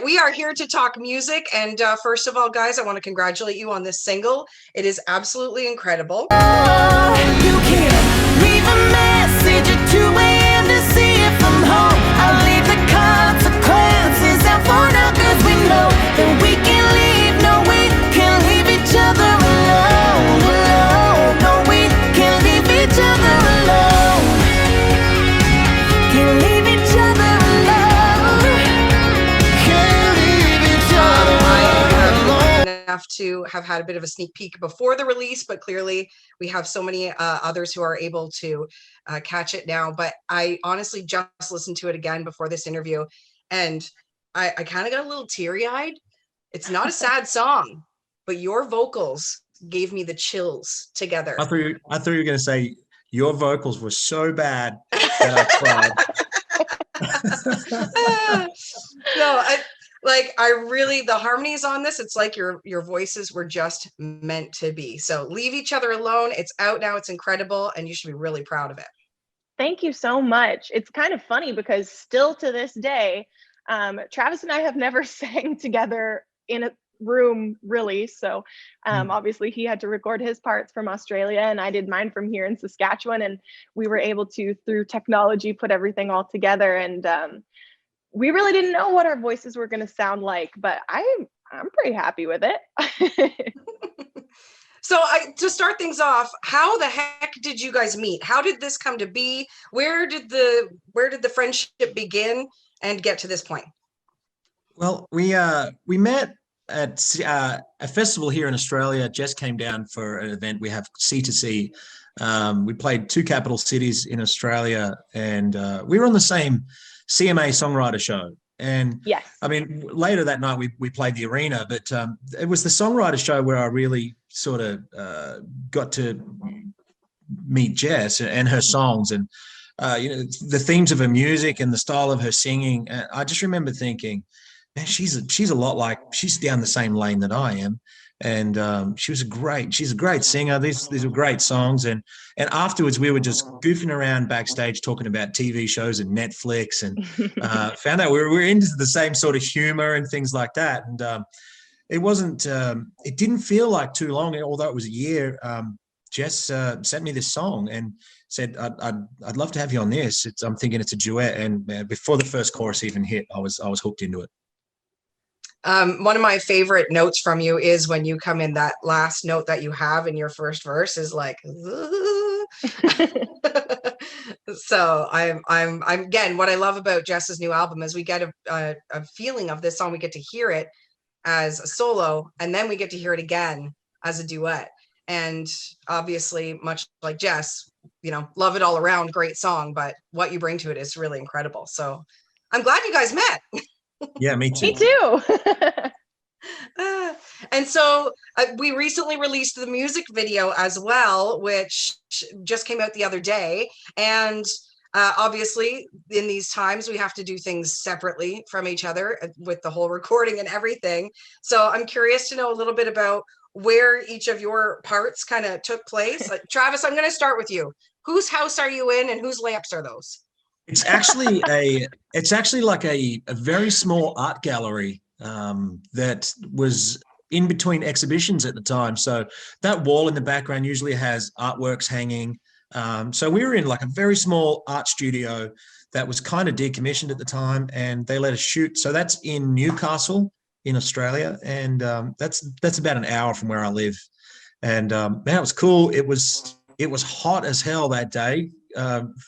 we are here to talk music. And first of all, guys, I want to congratulate you on this single. It is absolutely incredible. You can leave a message at 2 a.m. to see if I'm home. I'll leave the consequences out for now, 'cause we know that we can leave. No, we can leave each other alone, alone. No, we can leave each other alone. Can leave each other alone. Can leave each other alone. Enough to have had a bit of a sneak peek before the release, but clearly we have so many others who are able to catch it now. But I honestly just listened to it again before this interview, and I kind of got a little teary-eyed. It's not a sad song, but your vocals gave me the chills together. I thought you were going to say your vocals were so bad that I cried. No, the harmonies on this, it's like your voices were just meant to be. So Leave Each Other Alone. It's out now. It's incredible, and you should be really proud of it. Thank you so much. It's kind of funny because still to this day, Travis and I have never sang together in a room really. So obviously he had to record his parts from Australia and I did mine from here in Saskatchewan, and we were able to, through technology, put everything all together. And we really didn't know what our voices were going to sound like, but I'm pretty happy with it. So to start things off, how the heck did you guys meet? How did this come to be? Where did the friendship begin and get to this point? Well, we met at a festival here in Australia. Jess came down for an event. We have C2C. We played 2 capital cities in Australia, and we were on the same CMA songwriter show. And yes, I mean, later that night we played the arena, but it was the songwriter show where I really sort of got to meet Jess and her songs, and the themes of her music and the style of her singing. I just remember thinking, man, she's a lot like, she's down the same lane that I am. And she's a great singer. These were great songs. And afterwards we were just goofing around backstage talking about TV shows and Netflix, and found out we were into the same sort of humor and things like that. And it didn't feel like too long, although it was a year. Jess sent me this song and said, I'd love to have you on this. I'm thinking it's a duet. And before the first chorus even hit, I was hooked into it. One of my favorite notes from you is when you come in, that last note that you have in your first verse is like, so I'm again, what I love about Jess's new album is we get a feeling of this song. We get to hear it as a solo, and then we get to hear it again as a duet. And obviously, much like Jess, love it all around, great song, but what you bring to it is really incredible. So I'm glad you guys met. Yeah, me too. Me too. And so we recently released the music video as well, which just came out the other day. And obviously, in these times, we have to do things separately from each other with the whole recording and everything. So I'm curious to know a little bit about where each of your parts kind of took place. Travis, I'm going to start with you. Whose house are you in, and whose lamps are those? It's actually like a very small art gallery that was in between exhibitions at the time. So that wall in the background usually has artworks hanging. So we were in like a very small art studio that was kind of decommissioned at the time, and they let us shoot. So that's in Newcastle in Australia, and that's about an hour from where I live. And man, it was cool. It was hot as hell that day.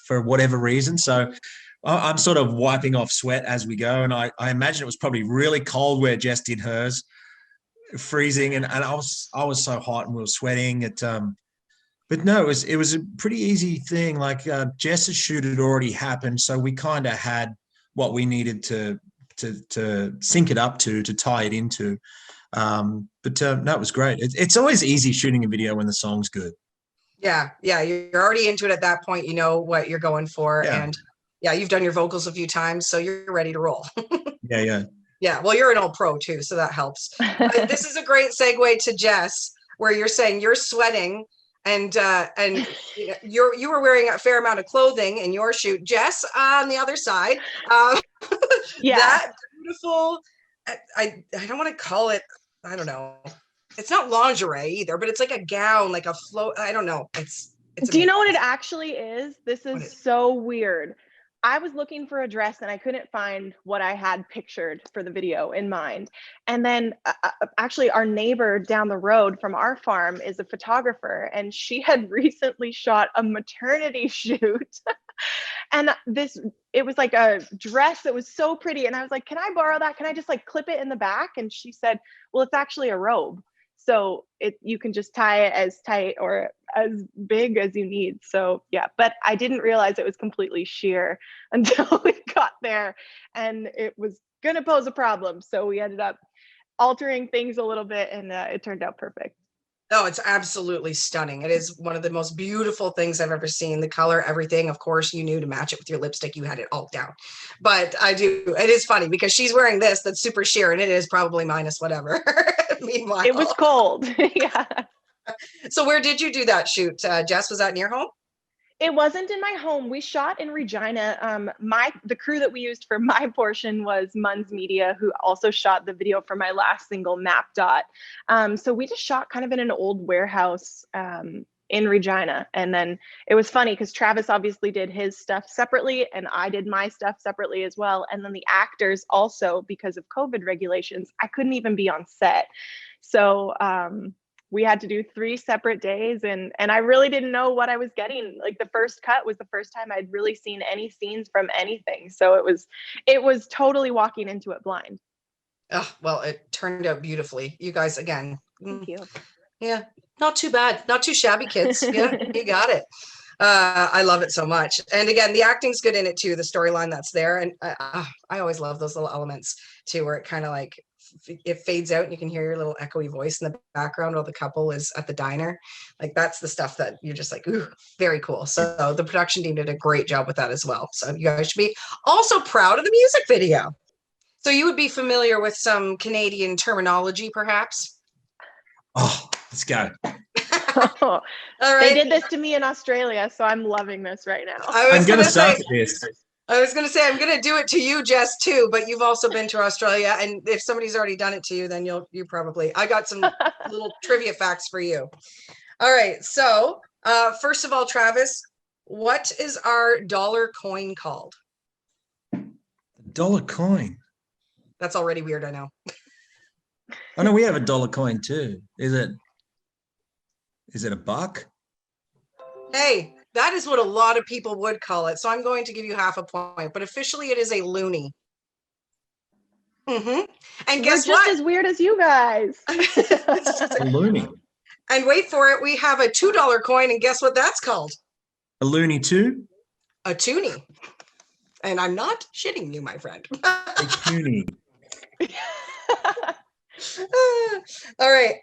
For whatever reason. So I'm sort of wiping off sweat as we go. And I imagine it was probably really cold where Jess did hers, freezing. And I was so hot and we were sweating. But no, it was a pretty easy thing. Like Jess's shoot had already happened. So we kind of had what we needed to sync it up to tie it into. No, it was great. It's always easy shooting a video when the song's good. Yeah, you're already into it at that point. You know what you're going for, and you've done your vocals a few times, so you're ready to roll. Yeah. Well, you're an old pro too, so that helps. But this is a great segue to Jess, where you're saying you're sweating, and you were wearing a fair amount of clothing in your shoot. Jess, on the other side, that beautiful I don't want to call it, I don't know. It's not lingerie either, but it's like a gown, like a float. I don't know. It's Do you know what it amazing. actually is? This What is so weird. I was looking for a dress and I couldn't find what I had pictured for the video in mind. And then actually our neighbor down the road from our farm is a photographer, and she had recently shot a maternity shoot. And it was like a dress that was so pretty. And I was like, can I borrow that? Can I just like clip it in the back? And she said, well, it's actually a robe. So you can just tie it as tight or as big as you need. So yeah, but I didn't realize it was completely sheer until we got there, and it was gonna pose a problem. So we ended up altering things a little bit, and it turned out perfect. Oh, it's absolutely stunning. It is one of the most beautiful things I've ever seen. The color, everything. Of course, you knew to match it with your lipstick. You had it all down. But it is funny because she's wearing this that's super sheer, and it is probably minus whatever. Meanwhile, it was cold. Yeah. So where did you do that shoot? Jess, was that near home? It wasn't in my home. We shot in Regina. The crew that we used for my portion was Munns Media, who also shot the video for my last single, Map Dot. So we just shot kind of in an old warehouse in Regina. And then it was funny because Travis obviously did his stuff separately, and I did my stuff separately as well. And then the actors also, because of COVID regulations, I couldn't even be on set. So we had to do 3 separate days, and I really didn't know what I was getting. Like the first cut was the first time I'd really seen any scenes from anything. So it was totally walking into it blind. Oh, well, it turned out beautifully. You guys, again. Thank you. Yeah, not too bad. Not too shabby, kids. Yeah, you got it. I love it so much. And again, the acting's good in it too, the storyline that's there. And I always love those little elements too, where it kind of like, it fades out and you can hear your little echoey voice in the background while the couple is at the diner. Like that's the stuff that you're just like, ooh, very cool. So the production team did a great job with that as well. So you guys should be also proud of the music video. So you would be familiar with some Canadian terminology, perhaps? Oh, let's go. All right. They did this to me in Australia, so I'm loving this right now. I'm going to start this. I was going to say, I'm going to do it to you, Jess, too, but you've also been to Australia. And if somebody's already done it to you, then you probably, I got some little trivia facts for you. All right. So first of all, Travis, what is our dollar coin called? Dollar coin. That's already weird, I know. I know we have a dollar coin too. Is it a buck? Hey, that is what a lot of people would call it. So I'm going to give you half a point, but officially it is a loonie. Mm-hmm. And guess We're what? just as weird as you guys. A loony. And wait for it, we have a $2 coin, and guess what that's called? A loony too? A toonie. And I'm not shitting you, my friend. A toonie. All right.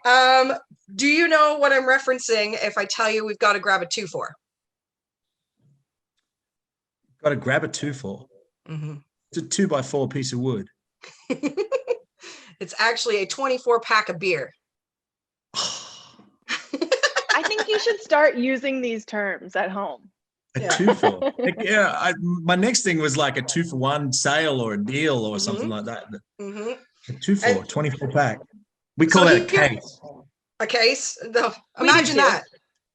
Do you know what I'm referencing if I tell you we've got to grab a 2 for? Got to grab a 2 for. Mm-hmm. It's a 2x4 piece of wood. It's actually a 24 pack of beer. I think you should start using these terms at home. A 2 for. Yeah, my next thing was like a 2-for-1 sale or a deal or something like that. Mm-hmm. A 2 for, 24 pack. We call that a case. A case? No, imagine that.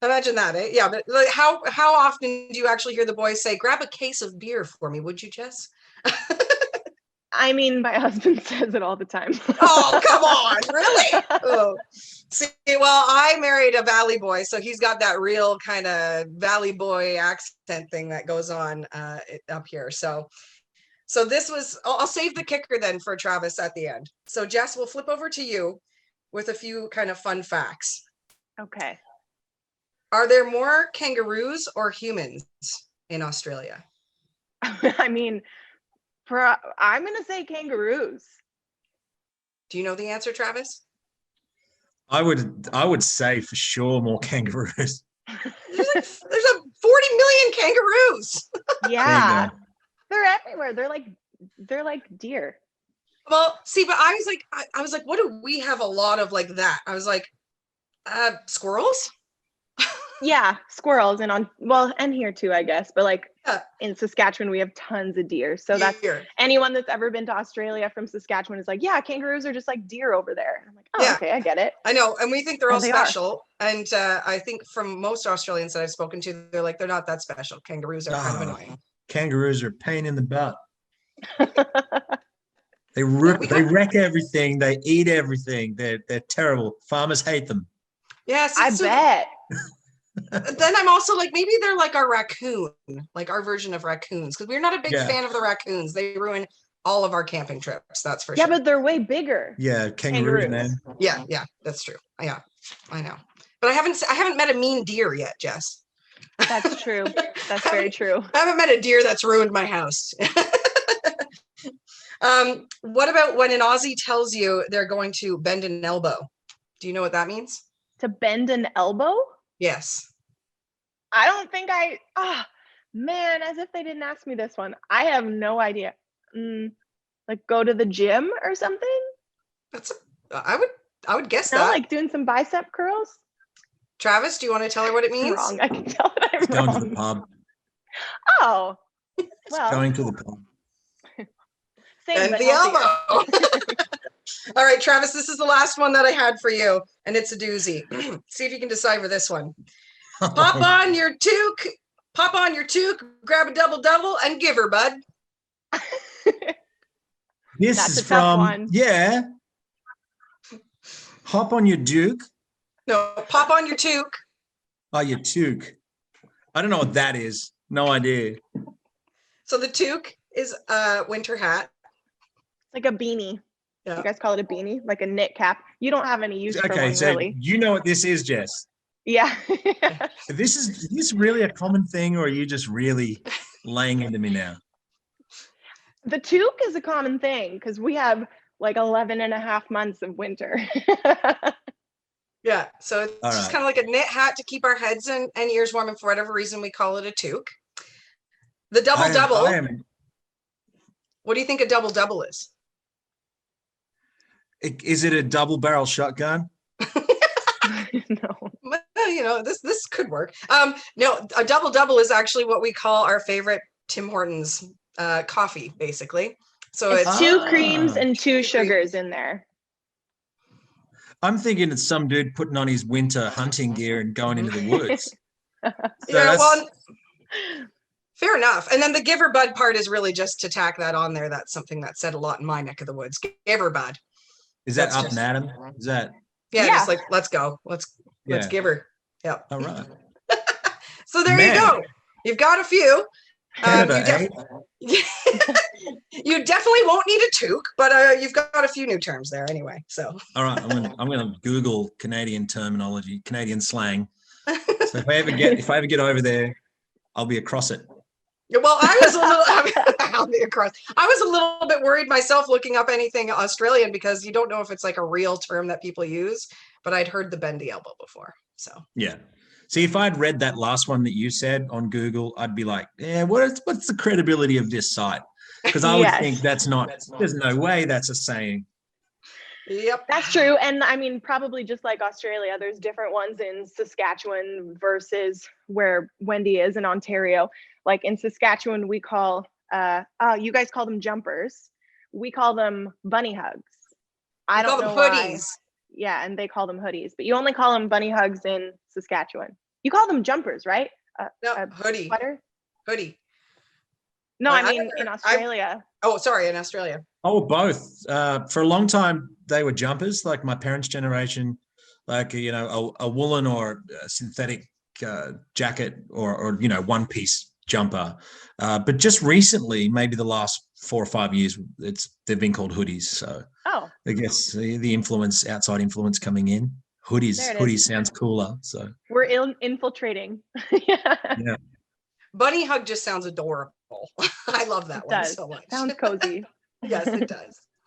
Imagine that, eh? Yeah, but like, how often do you actually hear the boys say, grab a case of beer for me, would you, Jess? I mean, my husband says it all the time. Oh, come on, really? Oh. See, well, I married a Valley boy, so he's got that real kind of Valley boy accent thing that goes on up here. So this was, I'll save the kicker then for Travis at the end. So Jess, we'll flip over to you with a few kind of fun facts. Okay. Are there more kangaroos or humans in Australia? I mean, I'm going to say kangaroos. Do you know the answer, Travis? I would say for sure more kangaroos. There's a 40 million kangaroos. Yeah. They're everywhere. They're like deer. Well, see, but I was like, what do we have a lot of like that? I was like, squirrels? Yeah, squirrels and here too, I guess. But like Yeah. in Saskatchewan, we have tons of deer. So that's Deer. anyone that's ever been to Australia from Saskatchewan is like, yeah, kangaroos are just like deer over there. And I'm like, oh, Yeah. okay, I get it. I know, and we think they're all And they are. special. And I think from most Australians that I've spoken to, they're like, they're not that special. Kangaroos are kind of Ah, annoying. kangaroos are a pain in the butt. They we they got- wreck everything. They eat everything. They're terrible. Farmers hate them. Yeah, see, I so bet. then I'm also like, maybe they're like our raccoon, like our version of raccoons, because we're not a big Yeah. fan of the raccoons. They ruin all of our camping trips. That's for Yeah, sure. but they're way bigger. Yeah, kangaroos, man. Yeah, that's true. Yeah, I know. But I haven't met a mean deer yet, Jess. That's true. That's very true. I haven't met a deer that's ruined my house. What about when an Aussie tells you they're going to bend an elbow? Do you know what that means? To bend an elbow? Yes. I don't think man, as if they didn't ask me this one. I have no idea. Like go to the gym or something? I would guess No, that. like doing some bicep curls? Travis, do you want to tell her what it I'm means? wrong. I can tell that I'm Going to the wrong. pub. Oh, well, Going to the pub. same, And but the healthier. elbow. All right, Travis, this is the last one that I had for you, and it's a doozy. See if you can decipher this one. Pop on your toque, grab a double, and give her, bud. This That's is a tough from one. yeah. Hop on your Duke. No, pop on your toque. Oh, your toque. I don't know what that is. No idea. So the toque is a winter hat. Like a beanie. Yeah. You guys call it a beanie? Like a knit cap. You don't have any use for Okay, one, so really. you know what this is, Jess. Yeah. Is this really a common thing, or are you just really laying into me now? The toque is a common thing because we have like 11 and a half months of winter. Yeah, so it's All just right. kind of like a knit hat to keep our heads and ears warm, and for whatever reason, we call it a toque. The double. I am. What do you think a double is? Is it a double barrel shotgun? No. Well, this could work. No, a double is actually what we call our favorite Tim Hortons coffee, basically. So It's it's two creams and two creams. sugars in there. I'm thinking it's some dude putting on his winter hunting gear and going into the woods. yeah, well, fair enough. And then the giver bud part is really just to tack that on there. That's something that's said a lot in my neck of the woods. Giver bud. Is that That's up just- and Adam? Is that Yeah, Yeah. just like let's go. Let's give her. Yep. all right? So there Man. you go. You've got a few. Canada, You definitely won't need a toque, but you've got a few new terms there anyway. So All right, I'm gonna Google Canadian terminology, Canadian slang. So if I ever get over there, I'll be across it. well, I was a little I'll be across. I was a little bit worried myself looking up anything Australian because you don't know if it's like a real term that people use, but I'd heard the bendy elbow before. So Yeah. See, if I'd read that last one that you said on Google, I'd be like, yeah, what's the credibility of this site? Because I would Yes. think there's no way that's a saying. yep. That's true. And I mean, probably just like Australia, there's different ones in Saskatchewan versus where Wendy is in Ontario. Like in Saskatchewan, we call, you guys call them jumpers. We call them bunny hugs. I don't know why. hoodies. Yeah, and they call them hoodies, but you only call them bunny hugs in Saskatchewan. You call them jumpers, right? No, a hoodie. Sweater? Hoodie. No, I I mean in Australia. Oh, sorry, in Australia. Oh, both. For a long time, they were jumpers, like my parents' generation, like a woolen or a synthetic jacket or one piece jumper. But just recently, maybe the last 4 or 5 years, they've been called hoodies. So Oh, I guess the outside influence coming in. There it Hoodies is. sounds cooler. So we're infiltrating. yeah. Bunny hug just sounds adorable. I love that It one does. so much. Sounds cozy. Yes, it does.